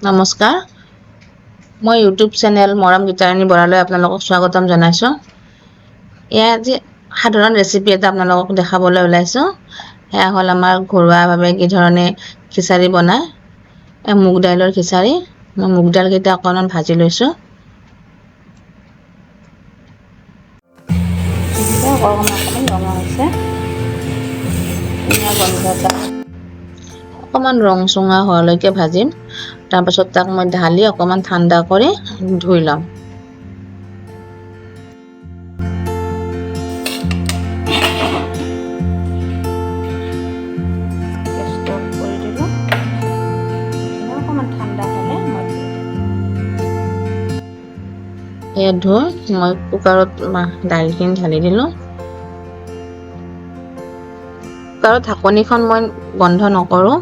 নমস্কাৰ, মই YouTube channel মৰম গীতাৰাণী বৰালৈ আপোনালোকক স্বাগতম জনাইছোঁ। এয়া আজি সাধাৰণ ৰেচিপি এটা আপোনালোকক দেখাবলৈ ওলাইছোঁ। এয়া হ'ল আমাৰ ঘৰুৱাভাৱে কি ধৰণে খিচাৰি বনায়। মুগ দাইলৰ খিচাৰি। মই মুগ দাইলকেইটা অকণমান ভাজি লৈছোঁ। অকণমান ৰং চঙা হোৱালৈকে ভাজিম। তাৰপাছত তাক মই ঢালি অকণমান ঠাণ্ডা কৰি ধুই ল'ম। এয়া ধুই মই কুকাৰত দাইলখিনি ঢালি দিলোঁ। কুকাৰৰ ঢাকনিখন মই বন্ধ নকৰোঁ।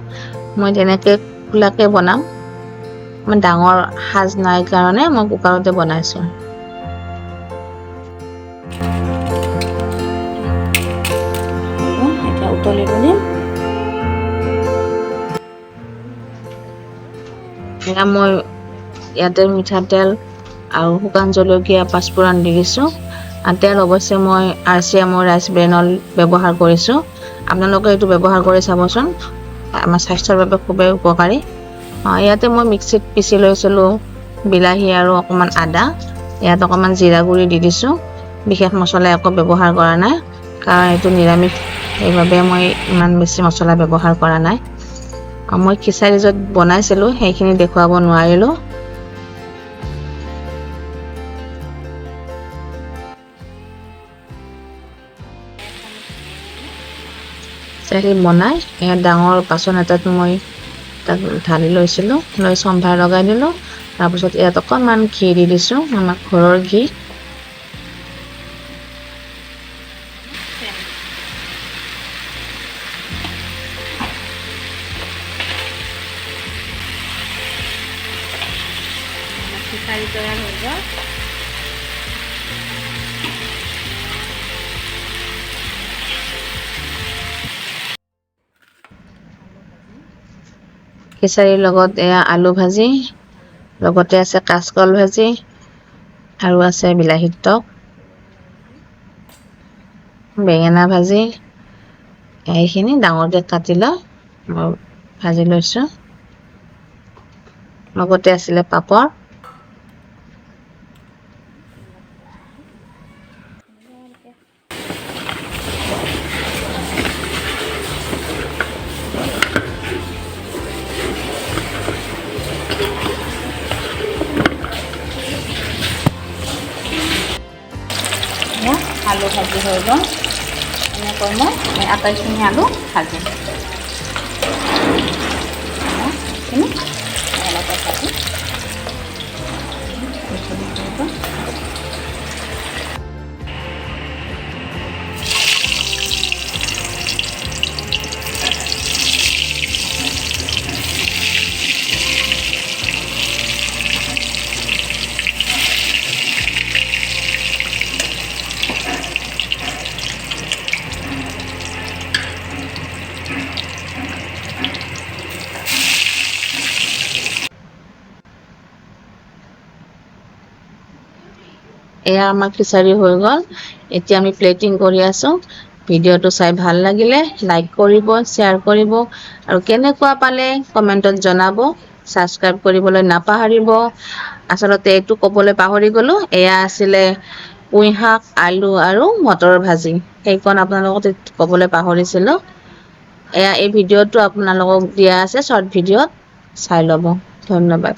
মই তেনেকৈ খোলাকৈ বনাম। মই ডাঙৰ সাজ নাই কাৰণে মই কুকাৰতে বনাইছোঁ। এতিয়া উতলিব দিম। এয়া মই ইয়াতে মিঠাতেল আৰু শুকান জলকীয়া পাঁচফোৰণ দি দিছোঁ। তেল অৱশ্যে মই RCM ৰাইচ ব্ৰেনৰ ব্যৱহাৰ কৰিছোঁ। আপোনালোকে এইটো ব্যৱহাৰ কৰি চাবচোন, আমাৰ স্বাস্থ্যৰ বাবে খুবেই উপকাৰী। ইয়াতে মই মিক্সিত পিচি লৈছিলোঁ বিলাহী আৰু অকণমান আদা। ইয়াত অকণমান জিৰা গুড়ি দি দিছোঁ। বিশেষ মছলা একো ব্যৱহাৰ কৰা নাই, কাৰণ এইটো নিৰামিষ, সেইবাবে মই ইমান বেছি মছলা ব্যৱহাৰ কৰা নাই। মই খিচাৰি য'ত বনাইছিলোঁ সেইখিনি দেখুৱাব নোৱাৰিলোঁ। খিচাৰি বনাই ইয়াত ডাঙৰ বাচন এটাত মই তাক ঢালি লৈছিলোঁ, লৈ চম্ভাৰ লগাই দিলোঁ। তাৰপিছত ইয়াত অকণমান ঘি দি দিছোঁ, আমাৰ ঘৰৰ ঘি। খিচাৰি তৈয়াৰ হৈ গ'ল। খিচাৰিৰ লগত এয়া আলু ভাজি, লগতে আছে কাচকল ভাজি আৰু আছে বিলাহীৰ টক, বেঙেনা ভাজি। এইখিনি ডাঙৰকৈ কাটি লৈ মই ভাজি লৈছোঁ। লগতে আছিলে পাপৰ। আলু ভাজি হৈ গ'ল। এনেকৈ মই আটাইখিনি আলু ভাজিম। অলপ ভাজি এয়া আমাৰ খিচাৰি হৈ গ'ল। এতিয়া আমি প্লেটিং কৰি আছোঁ। ভিডিঅ'টো চাই ভাল লাগিলে লাইক কৰিব, শ্বেয়াৰ কৰিব, আৰু কেনেকুৱা পালে কমেণ্টত জনাব। ছাবস্ক্ৰাইব কৰিবলৈ নাপাহৰিব। আচলতে এইটো ক'বলৈ পাহৰি গ'লোঁ, এয়া আছিলে পুঁই শাক, আলু আৰু মটৰৰ ভাজি। সেইকণ আপোনালোকক ক'বলৈ পাহৰিছিলোঁ। এই ভিডিঅ'টো আপোনালোকক দিয়া আছে শ্বৰ্ট ভিডিঅ'ত, চাই ল'ব। ধন্যবাদ।